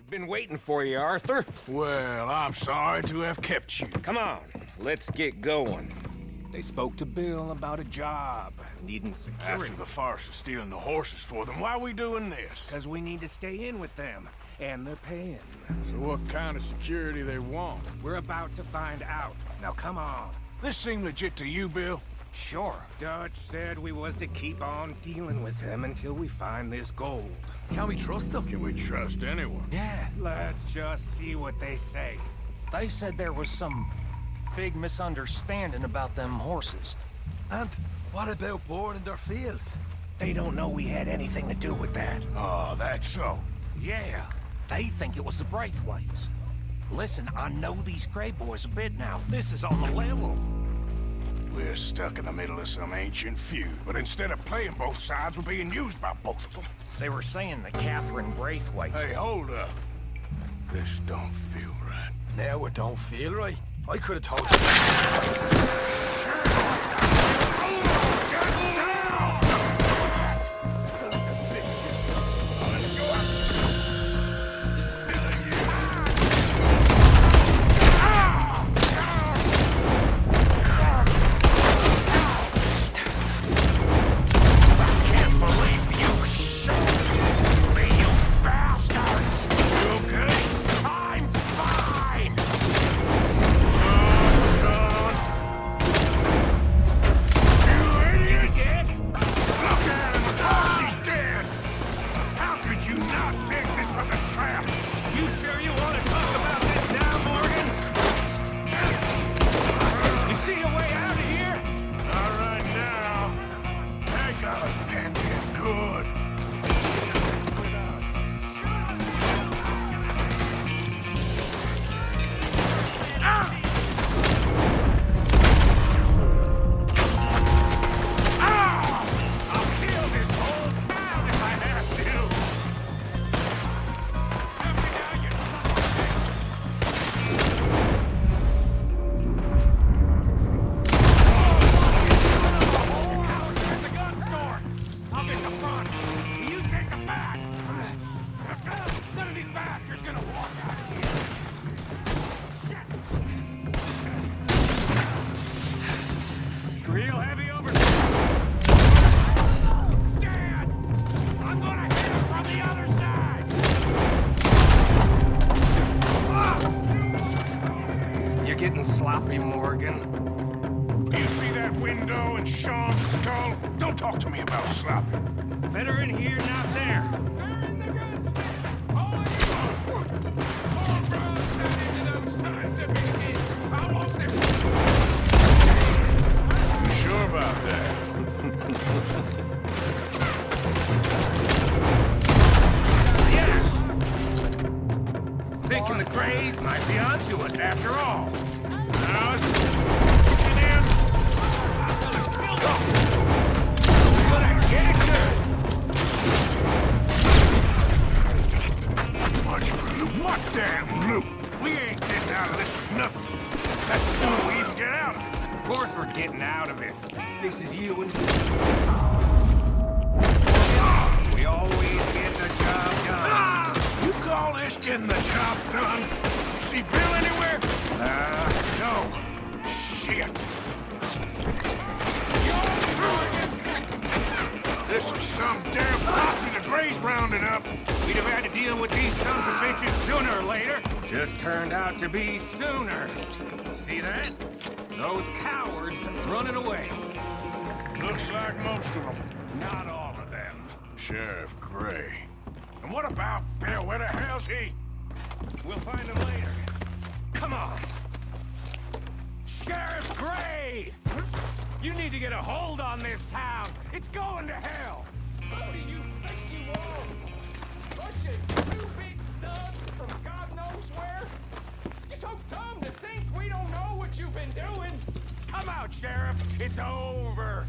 Been waiting for you, Arthur. Well, I'm sorry to have kept you. Come on, let's get going. They spoke to Bill about a job, needing security. After the farce of stealing the horses for them, why are we doing this? Because we need to stay in with them, and they're paying. So what kind of security they want? We're about to find out. Now come on. This seem legit to you, Bill? Sure. Dutch said we was to keep on dealing with them until we find this gold. Can we trust them? Can we trust anyone? Yeah. Let's just see what they say. They said there was some big misunderstanding about them horses. And what about boarding their fields? They don't know we had anything to do with that. Oh, that's so. Yeah. They think it was the Braithwaites. Listen, I know these Grey boys a bit now. This is on the level. We're stuck in the middle of some ancient feud, but instead of playing both sides, we're being used by both of them. They were saying that Catherine Braithwaite... Hey, hold up. This don't feel right. Now it don't feel right. I could have told you. Sloppy, Morgan. You see that window and Sean's skull? Don't talk to me about sloppy. Better in here, not there. They're in the gunsmiths! All roads head into those sons of bitches! I want them... You sure about that? Yeah! Thinking the Greys might be onto us after all. Now, get in. We're gonna get it good. Much for loot. What damn loot? We ain't getting out of this with nothing. That's as soon as we even get out of it. Of course we're getting out of it. This is you and me. We always get the job done. You call this getting the job done? See Bill anywhere? No. Shit. This is some damn posse the Greys rounding up. We'd have had to deal with these sons of bitches sooner or later. Just turned out to be sooner. See that? Those cowards running away. Looks like most of them. Not all of them. Sheriff Gray. And what about Bill? Where the hell's he? We'll find him later. Come on. Sheriff Gray! You need to get a hold on this town. It's going to hell. What do you think you are? Bunch of two big thugs from God knows where? You're so dumb to think we don't know what you've been doing. Come out, Sheriff. It's over.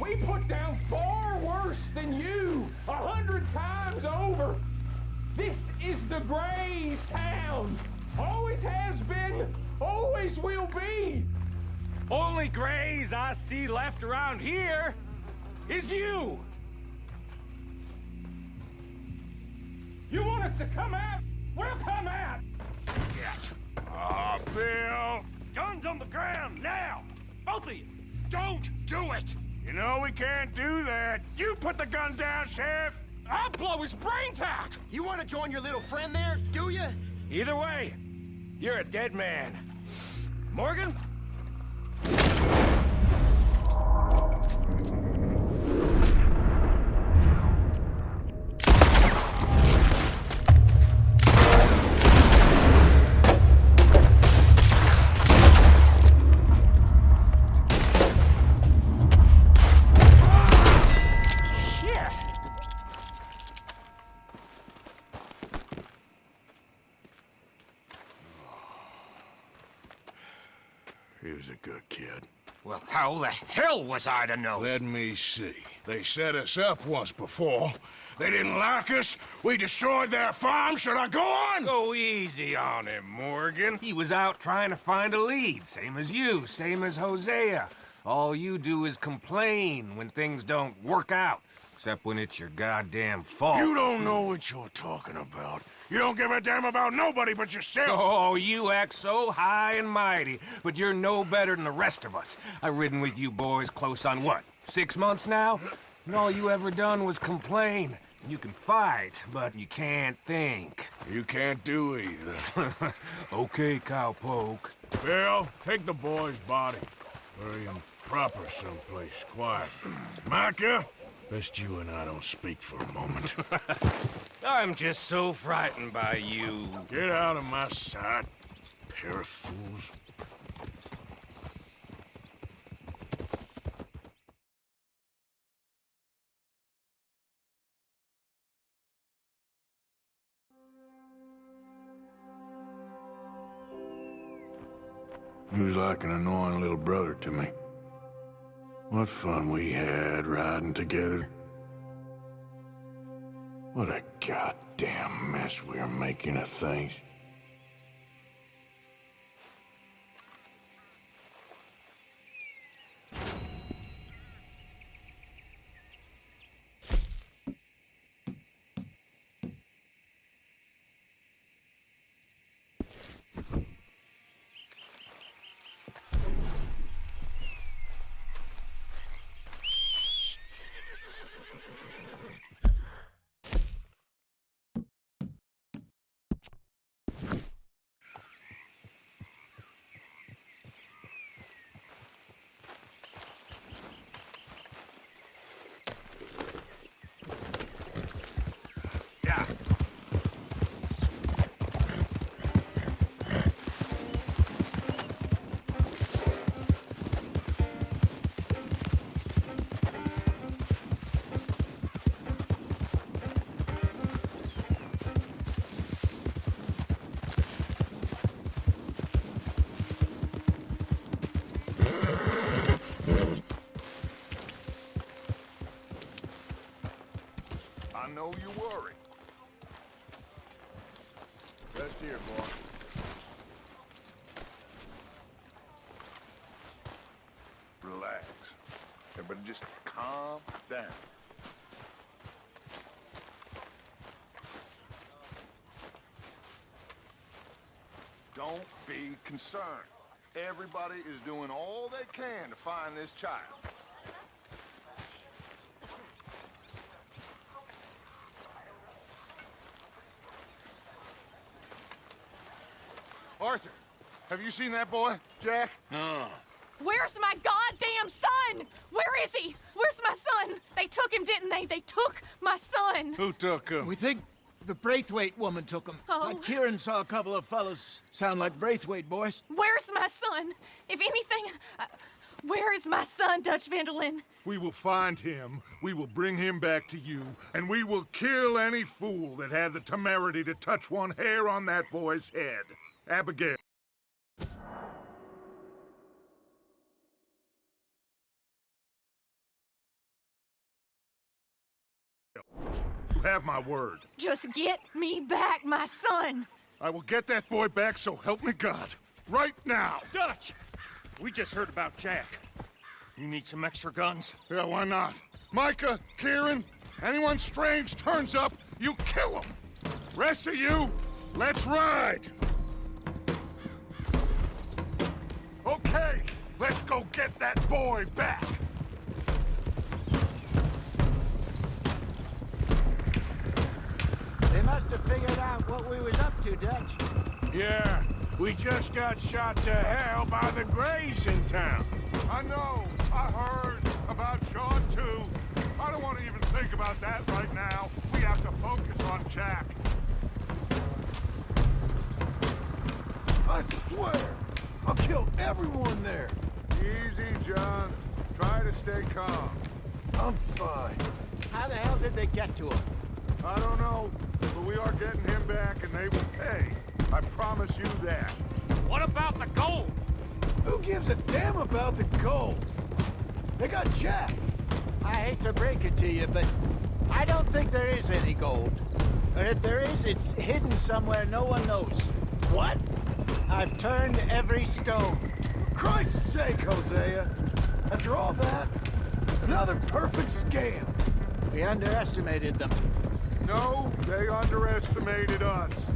We put down far worse than you, 100 times over. This is the Greys' town. Always has been, always will be. Only Greys I see left around here is you. to come out, we'll come out. Oh, Bill. Guns on the ground, now! Both of you! Don't do it! You know we can't do that. You put the gun down, Sheriff! I'll blow his brains out. You want to join your little friend there, do you? Either way, you're a dead man. Morgan? He was a good kid. Well, how the hell was I to know? Let me see. They set us up once before. They didn't like us. We destroyed their farm. Should I go on? Go easy on him, Morgan. He was out trying to find a lead, same as you, same as Hosea. All you do is complain when things don't work out, except when it's your goddamn fault. You don't know what you're talking about. You don't give a damn about nobody but yourself. Oh, you act so high and mighty, but you're no better than the rest of us. I've ridden with you boys close on what, 6 months now? And all you ever done was complain. You can fight, but you can't think. You can't do either. Okay, cowpoke. Bill, take the boy's body. Bury him proper someplace, quiet. Micah, best you and I don't speak for a moment. I'm just so frightened by you. Get out of my sight, pair of fools. He was like an annoying little brother to me. What fun we had riding together. What a goddamn mess we are making of things. I know you worry. Rest here, boy. Relax. Everybody just calm down. Don't be concerned. Everybody is doing all they can to find this child. Arthur, have you seen that boy, Jack? No. Where's my goddamn son? Where is he? Where's my son? They took him, didn't they? They took my son. Who took him? We think the Braithwaite woman took him. Oh. But Kieran saw a couple of fellows sound like Braithwaite boys. Where's my son? If anything, where is my son, Dutch Vanderlyn? We will find him, we will bring him back to you, and we will kill any fool that had the temerity to touch one hair on that boy's head. Abigail. You have my word. Just get me back, my son. I will get that boy back, so help me God. Right now. Dutch! We just heard about Jack. You need some extra guns? Yeah, why not? Micah, Kieran, anyone strange turns up, you kill him. Rest of you, let's ride! Okay, let's go get that boy back! They must have figured out what we was up to, Dutch. Yeah, we just got shot to hell by the Greys in town. I know, I heard about Sean too. I don't want to even think about that right now. We have to focus on Jack. I swear, I'll kill everyone there. Easy, John. Try to stay calm. I'm fine. How the hell did they get to him? I don't know, but we are getting him back and they will pay. I promise you that. What about the gold? Who gives a damn about the gold? They got Jack. I hate to break it to you, but I don't think there is any gold. And if there is, it's hidden somewhere no one knows. What? I've turned every stone. For Christ's sake, Hosea. After all that, another perfect scam. We underestimated them. No, they underestimated us.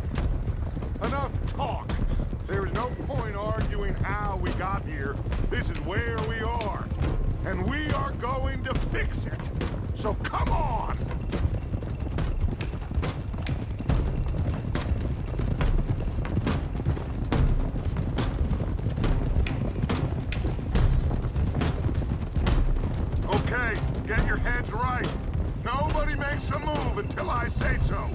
Enough talk. There is no point arguing how we got here. This is where we are. And we are going to fix it. So come on! Okay, get your heads right. Nobody makes a move until I say so.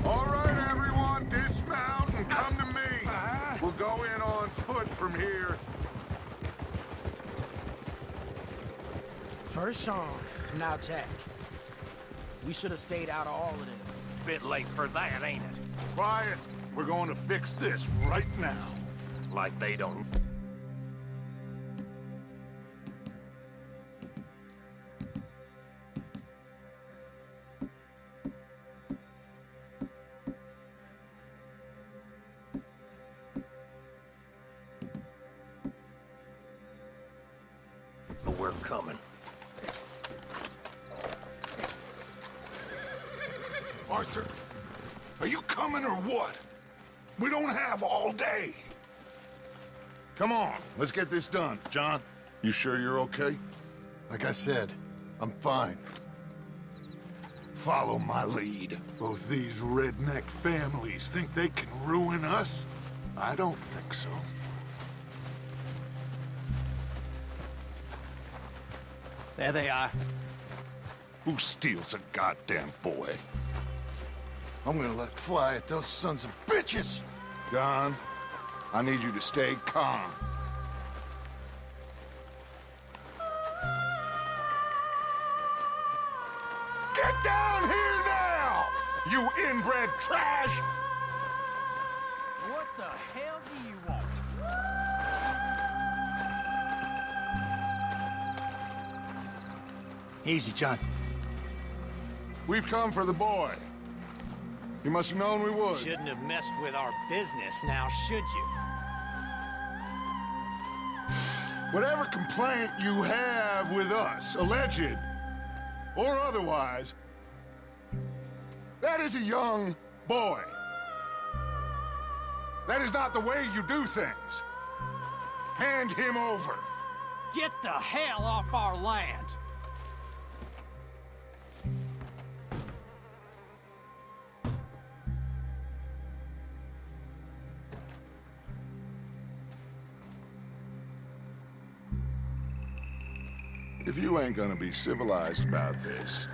All right, everyone, dismount and come to me. We'll go in on foot from here. First Sean, now Jack. We should have stayed out of all of this. Bit late for that, ain't it? Quiet. We're going to fix this right now. Like they don't. We're coming. Arthur, are you coming or what? We don't have all day. Come on, let's get this done. John, you sure you're okay? Like I said, I'm fine. Follow my lead. Both these redneck families think they can ruin us? I don't think so. There they are. Who steals a goddamn boy? I'm gonna let fly at those sons of bitches! John, I need you to stay calm. Get down here now! You inbred trash! What the hell do you want? Easy, John. We've come for the boy. You must have known we would. Shouldn't have messed with our business, now should you? Whatever complaint you have with us, alleged or otherwise, that is a young boy. That is not the way you do things. Hand him over. Get the hell off our land! If you ain't gonna be civilized about this,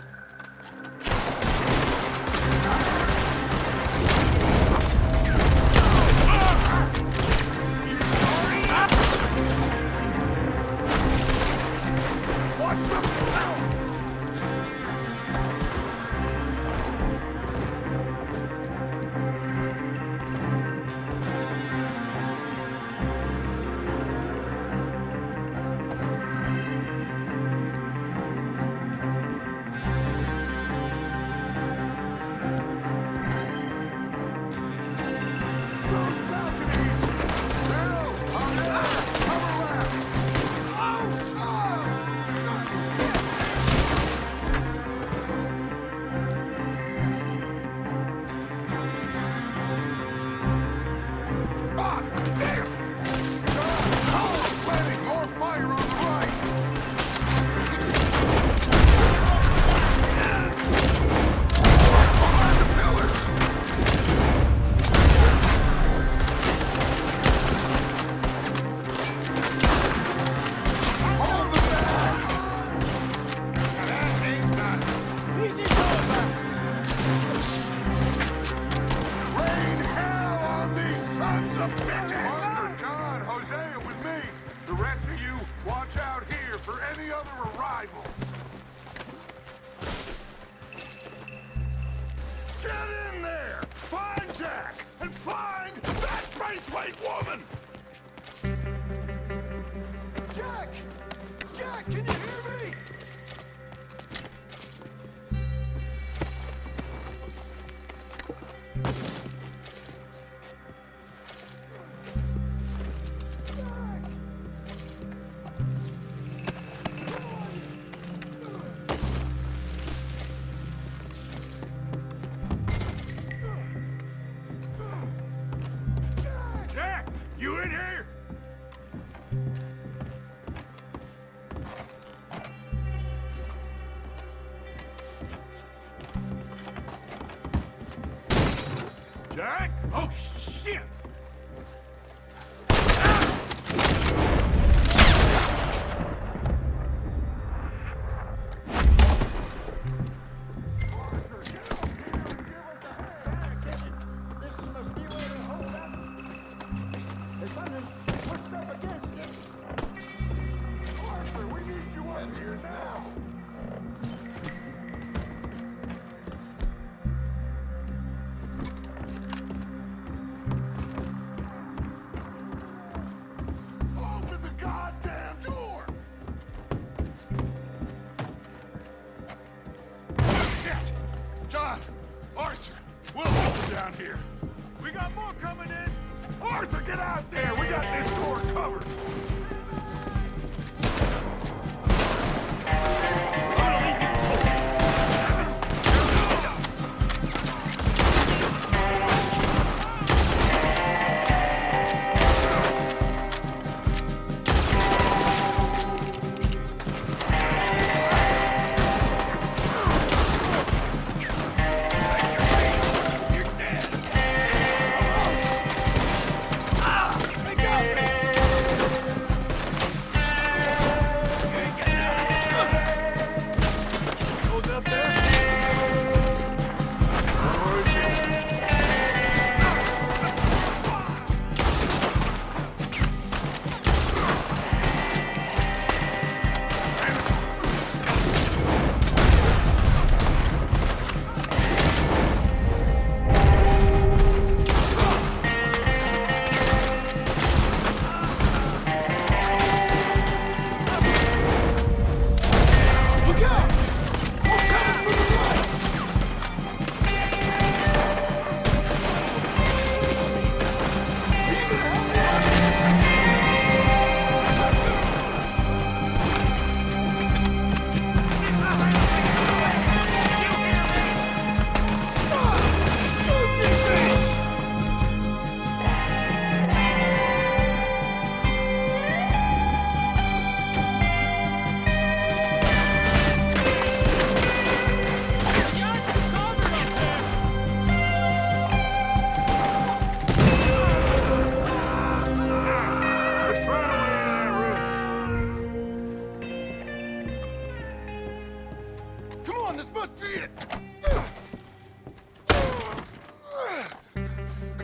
rest of you, watch out here for any other arrivals. Get in there! Find Jack! And find that Braithwaite woman! Jack! Jack, can you hear me? Jack! You in here? Jack? Oh, shit! Open the goddamn door! Shit! John! Arthur! We'll hold down here. We got more coming in! Arthur, get out there! We got this door covered!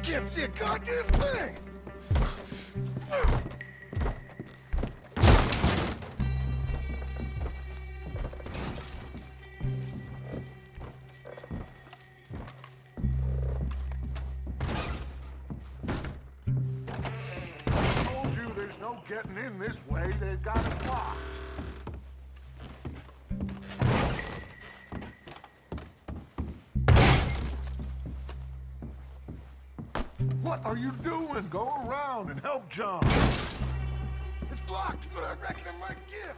Can't see a goddamn thing! I told you there's no getting in this way. They've got it blocked. What are you doing? Go around and help John. It's blocked, but I reckon it might give.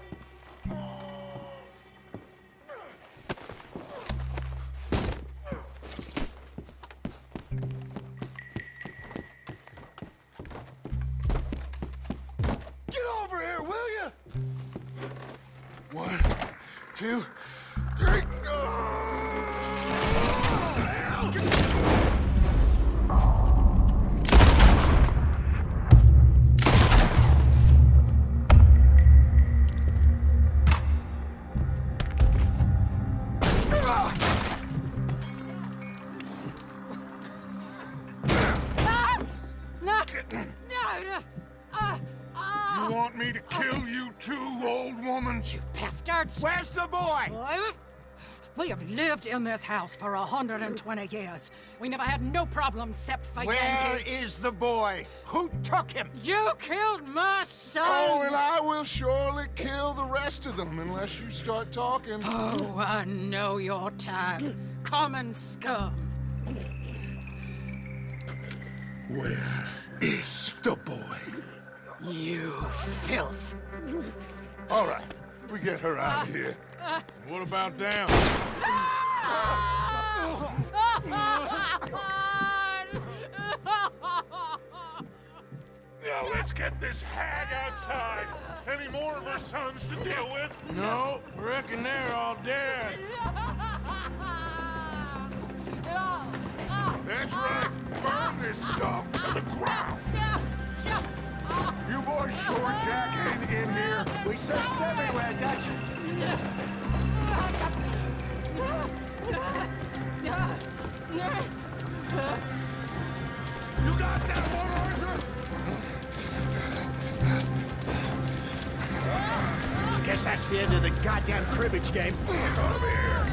Get over here, will you? 1, 2, 3. You want me me to kill you too, old woman? You bastards! Where's the boy? We have lived in this house for 120 years. We never had no problems except for Where Yankees. is the boy? Who took him? You killed my son! Oh, and I will surely kill the rest of them unless you start talking. Oh, I know your type. Common scum. Where is the boy? You filth. All right, we get her out of here. What about down? Now let's get this hag outside. Any more of her sons to deal with? No, reckon they're all dead. That's right. Burn this dump to the ground. You boys sure Jack ain't in here? We searched everywhere, Dutch. You got that one, Arthur? Guess that's the end of the goddamn cribbage game. Come here.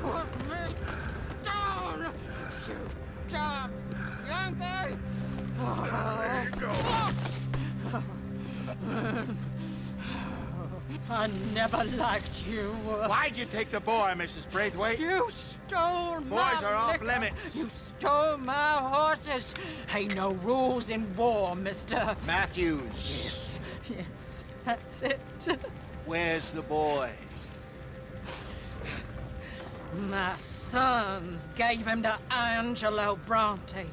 Put me down, you damn Yankee! There you go. I never liked you. Why'd you take the boy, Mrs. Braithwaite? You stole my Boys are off liquor. limits. You stole my horses. Ain't no rules in war, mister. Matthews. Yes, that's it. Where's the boy? My sons gave him to Angelo Bronte.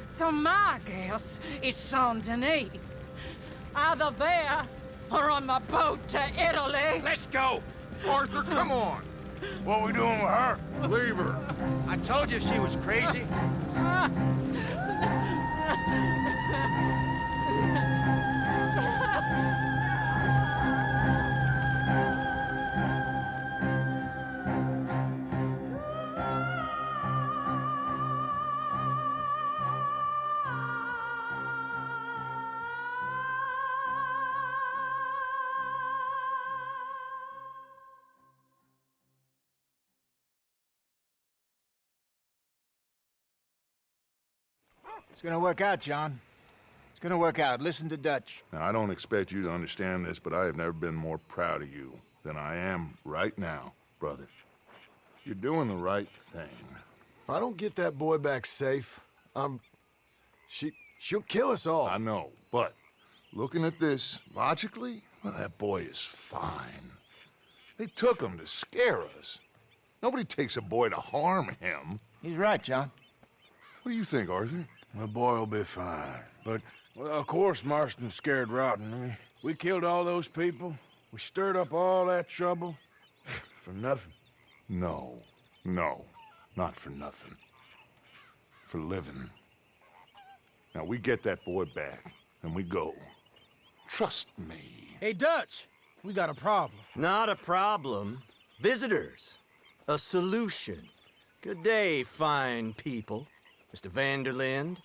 So my guess is Saint Denis. Either there or on the boat to Italy. Let's go. Arthur, come on. What we doing with her? Leave her. I told you she was crazy. It's gonna work out, John. It's gonna work out. Listen to Dutch. Now, I don't expect you to understand this, but I have never been more proud of you than I am right now, brother. You're doing the right thing. If I don't get that boy back safe, she'll kill us all. I know, but looking at this logically, well, that boy is fine. They took him to scare us. Nobody takes a boy to harm him. He's right, John. What do you think, Arthur? The boy will be fine. But, well, of course, Marston's scared rotten. I mean, we killed all those people. We stirred up all that trouble. For nothing. No, not for nothing. For living. Now, we get that boy back, and we go. Trust me. Hey, Dutch, we got a problem. Not a problem. Visitors. A solution. Good day, fine people. Mr. Vanderlind,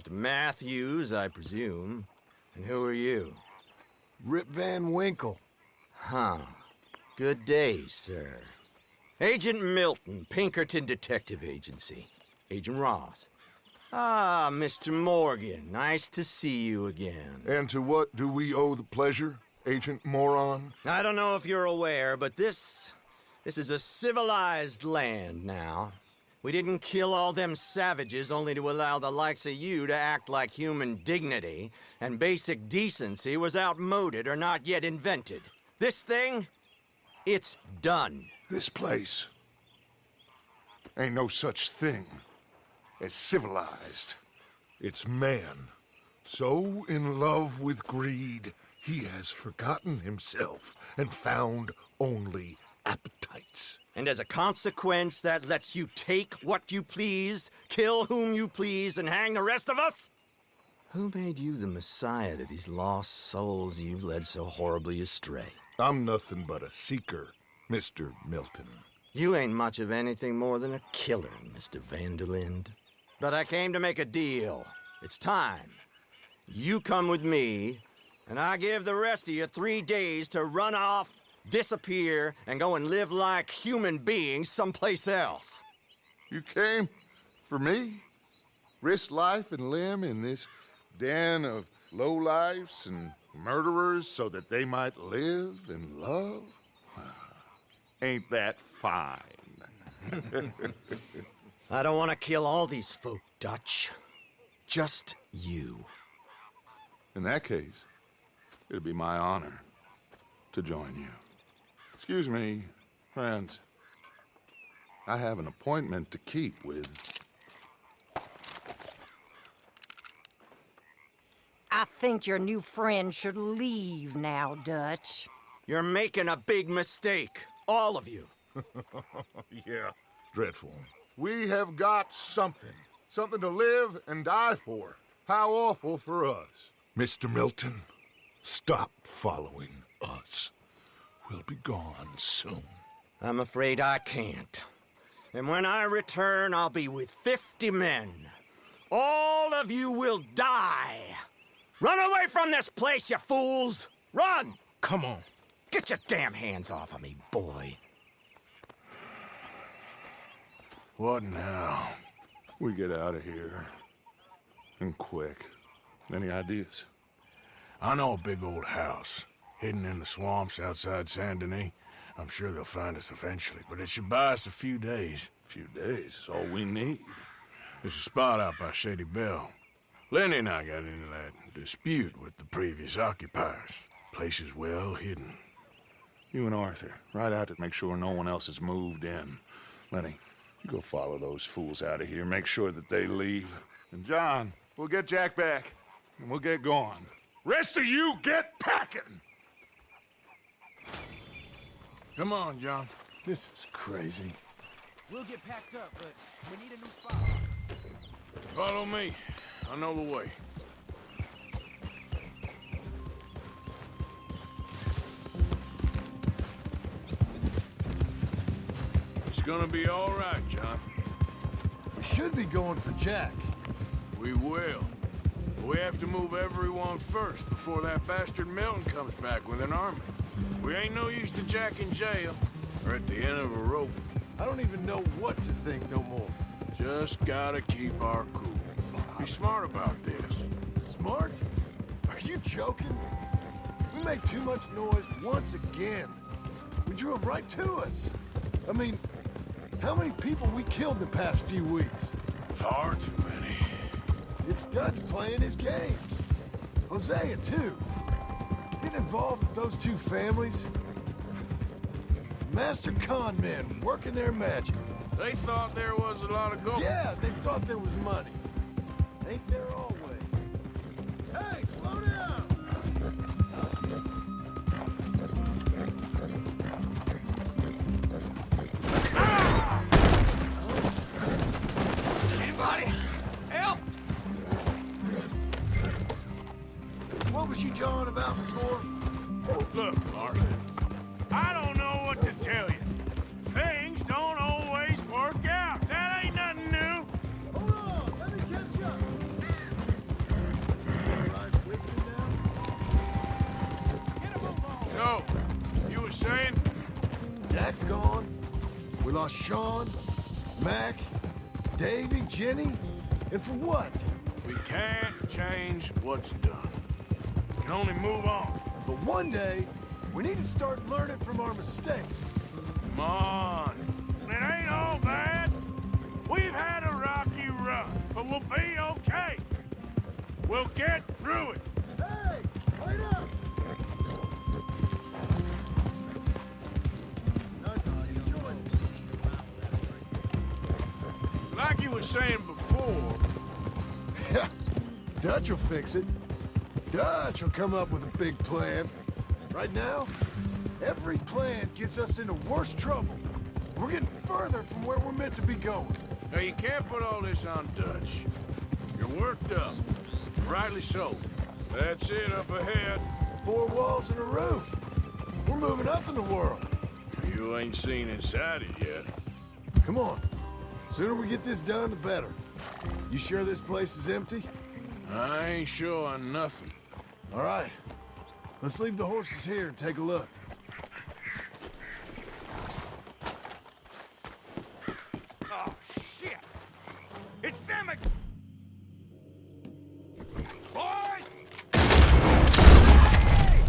Mr. Matthews, I presume. And who are you? Rip Van Winkle. Huh. Good day, sir. Agent Milton, Pinkerton Detective Agency. Agent Ross. Ah, Mr. Morgan, nice to see you again. And to what do we owe the pleasure, Agent Moron? I don't know if you're aware, but this is a civilized land now. We didn't kill all them savages only to allow the likes of you to act like human dignity, and basic decency was outmoded or not yet invented. This thing, it's done. This place ain't no such thing as civilized. It's man, so in love with greed, he has forgotten himself and found only appetites. And as a consequence, that lets you take what you please, kill whom you please, and hang the rest of us? Who made you the messiah to these lost souls you've led so horribly astray? I'm nothing but a seeker, Mr. Milton. You ain't much of anything more than a killer, Mr. Vanderlind. But I came to make a deal. It's time. You come with me, and I give the rest of you 3 days to run off, disappear, and go and live like human beings someplace else. You came for me? Risk life and limb in this den of lowlifes and murderers so that they might live and love? Ain't that fine? I don't want to kill all these folk, Dutch. Just you. In that case, it'd be my honor to join you. Excuse me, friends. I have an appointment to keep with... I think your new friend should leave now, Dutch. You're making a big mistake. All of you. Yeah, dreadful. We have got something. Something to live and die for. How awful for us. Mr. Milton, stop following us. We'll be gone soon. I'm afraid I can't. And when I return, I'll be with 50 men. All of you will die. Run away from this place, you fools! Run! Come on. Get your damn hands off of me, boy. What now? We get out of here. And quick. Any ideas? I know a big old house, hidden in the swamps outside Saint Denis. I'm sure they'll find us eventually, but it should buy us a few days. A few days is all we need. There's a spot out by Shady Bell. Lenny and I got into that dispute with the previous occupiers. Place is well hidden. You and Arthur, ride out to make sure no one else has moved in. Lenny, you go follow those fools out of here. Make sure that they leave. And John, we'll get Jack back, and we'll get going. Rest of you, get packing! Come on, John. This is crazy. We'll get packed up, but we need a new spot. Follow me. I know the way. It's gonna be all right, John. We should be going for Jack. We will. We have to move everyone first before that bastard Milton comes back with an army. We ain't no use to Jack in jail or at the end of a rope. I don't even know what to think no more. Just gotta keep our cool. Be smart about this. Smart? Are you joking? We made too much noise once again. We drew them right to us. I mean, how many people we killed the past few weeks? Far too many. It's Dutch playing his game. Hosea, too. Getting involved with those two families. Master con men working their magic. They thought there was a lot of gold. Yeah, they thought there was money. Ain't there always? Hey, slow down! Anybody? Help! What was you jawing about before? Look, Marston, I don't know what to tell you. Things don't always work out. That ain't nothing new. Hold on, let me catch up. Right with you now? Get a move on. So, you were saying? Jack's gone. We lost Sean, Mac, Davy, Jenny. And for what? We can't change what's done. We can only move on. But one day, we need to start learning from our mistakes. Come on. It ain't all bad. We've had a rocky run, but we'll be okay. We'll get through it. Hey, wait up! Like you were saying before, Yeah, Dutch will fix it. Dutch will come up with a big plan. Right now, every plan gets us into worse trouble. We're getting further from where we're meant to be going. now you can't put all this on Dutch. You're worked up. Rightly so. That's it up ahead. 4 walls and a roof. We're moving up in the world. You ain't seen inside it yet. Come on. Sooner we get this done, the better. You sure this place is empty? I ain't sure on nothing. All right. Let's leave the horses here and take a look. Oh, shit! It's them again! Boys! Hey!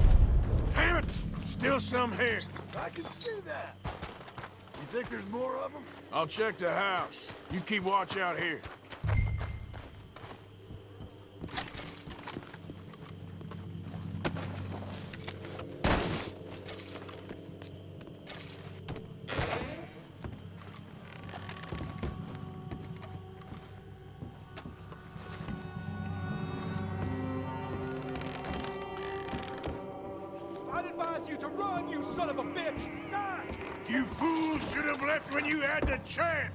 Damn it! Still some here. I can see that. You think there's more of them? I'll check the house. You keep watch out here. I'd advise you to run, you son of a bitch! Die! You fools should have left when you had the chance!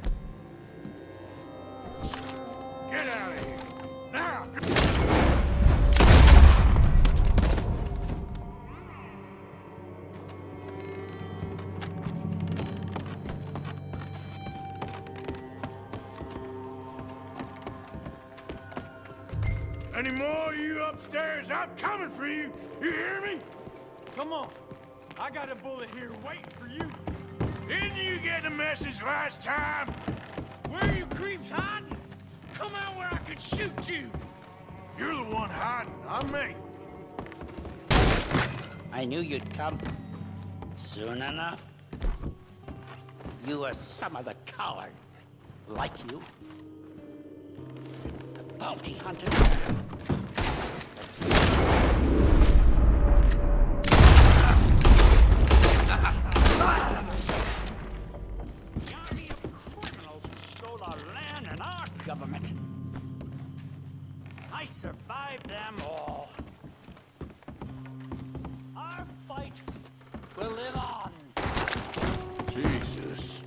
Get out of here! Now! Any more of you upstairs? I'm coming for you! You hear me? Come on. I got a bullet here waiting for you. Didn't you get the message last time? Where are you creeps hiding? Come out where I could shoot you. You're the one hiding, not me. I knew you'd come. Soon enough. You are some of the coward. Like you. A bounty hunter. The army of criminals who stole our land and our government. I survived them all. Our fight will live on. Jesus.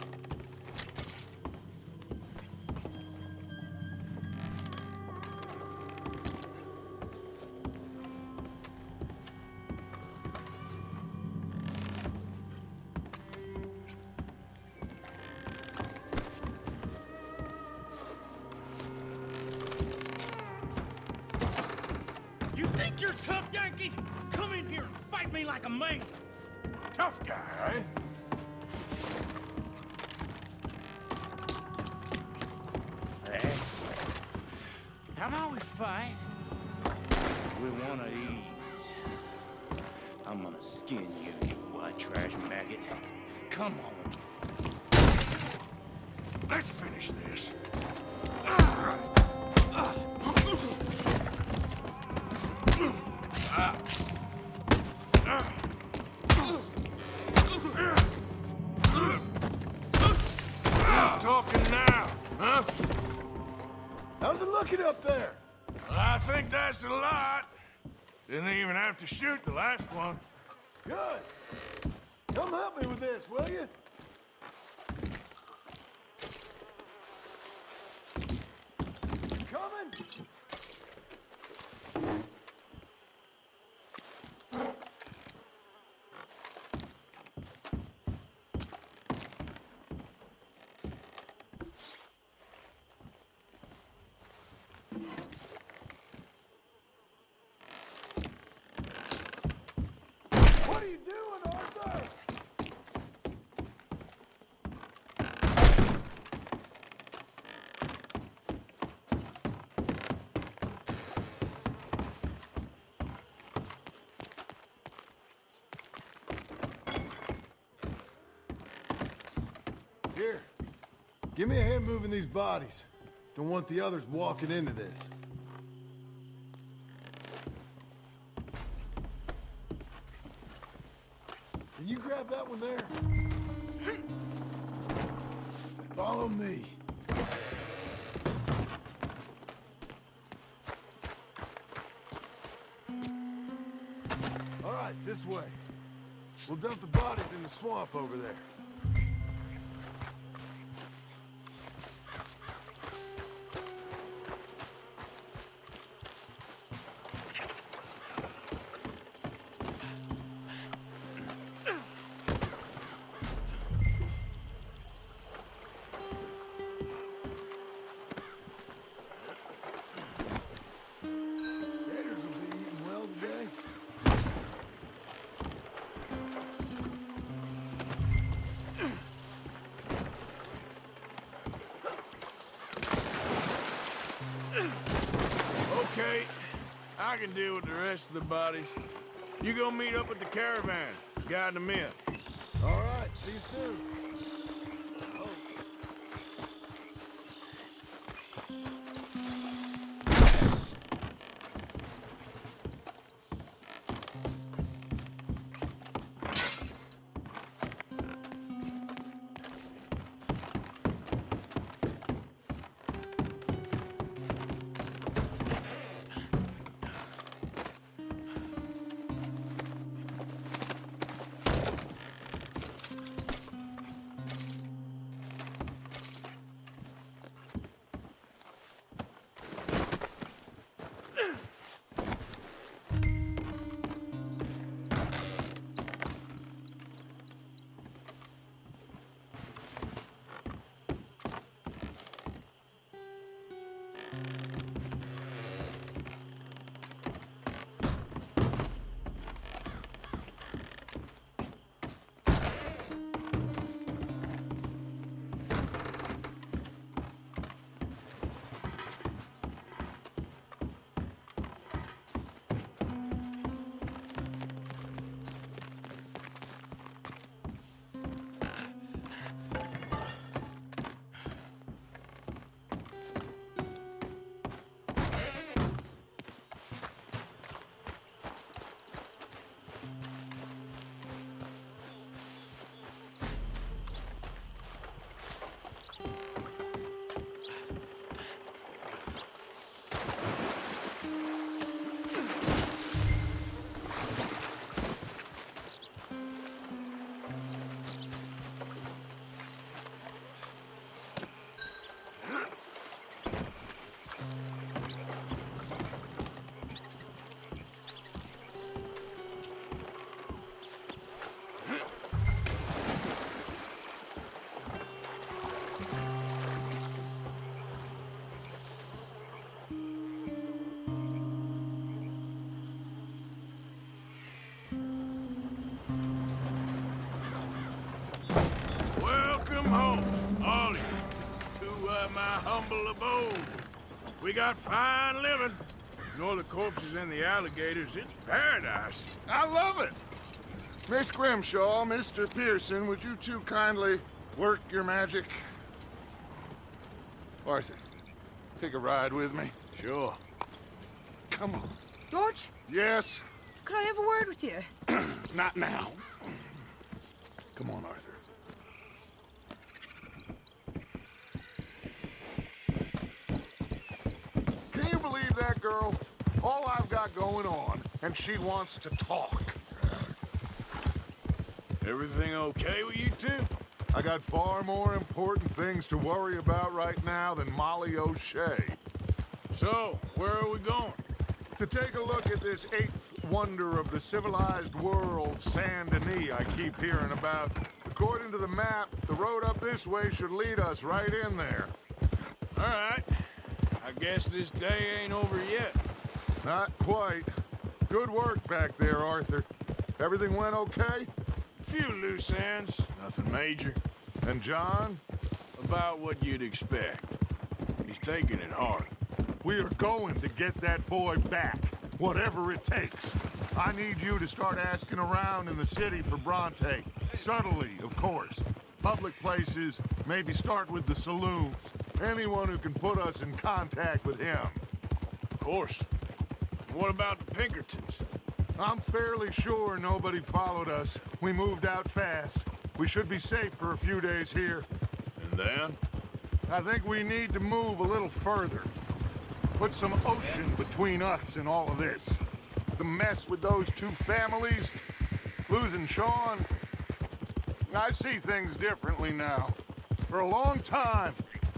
You think you're tough, Yankee? Come in here and fight me like a man. Tough guy, eh? Excellent. How about we fight? We want to ease. I'm gonna skin you, you white trash maggot. Come on. Let's finish this. Who's talking now, huh? How's it looking up there? I think that's a lot. Didn't even have to shoot the last one. Good. Come help me with this, will you? Coming? What are you doing, Arthur? Here, give me a hand moving these bodies. Don't want the others walking into this. Can you grab that one there? Follow me. All right, this way. We'll dump the bodies in the swamp over there. I can deal with the rest of the bodies. You go meet up with the caravan. Guide them in. All right, see you soon. My humble abode. We got fine living. Ignore the corpses and the alligators. It's paradise. I love it. Miss Grimshaw, Mr. Pearson, would you two kindly work your magic? Arthur, take a ride with me. Sure. Come on. George? Yes? Could I have a word with you? Not now. Come on, Arthur. Can you believe that girl? All I've got going on, and she wants to talk. Everything okay with you two? I got far more important things to worry about right now than Molly O'Shea. So, where are we going? To take a look at this eighth wonder of the civilized world, Saint Denis, I keep hearing about. According to the map, the road up this way should lead us right in there. All right. I guess this day ain't over yet. Not quite. Good work back there, Arthur. Everything went okay? A few loose ends, nothing major. And John? About what you'd expect. He's taking it hard. We are going to get that boy back, whatever it takes. I need you to start asking around in the city for Bronte. Subtly, of course. Public places, maybe start with the saloons. Anyone who can put us in contact with him. Of course. What about the Pinkertons? I'm fairly sure nobody followed us. We moved out fast. We should be safe for a few days here. And then? I think we need to move a little further. Put some ocean between us and all of this. The mess with those two families, losing Sean. I see things differently now. For a long time,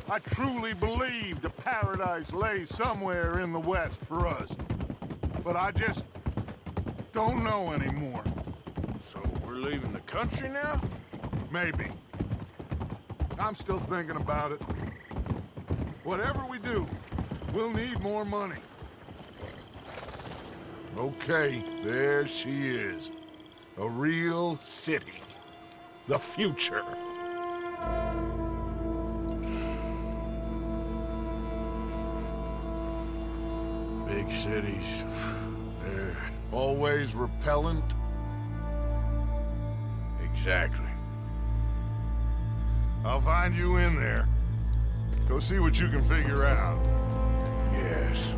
I truly believed a paradise lay somewhere in the West for us. But I just don't know anymore. So we're leaving the country now? Maybe. I'm still thinking about it. Whatever we do, we'll need more money. Okay, there she is. A real city. The future. Big cities. Always repellent? Exactly. I'll find you in there. Go see what you can figure out. Yes.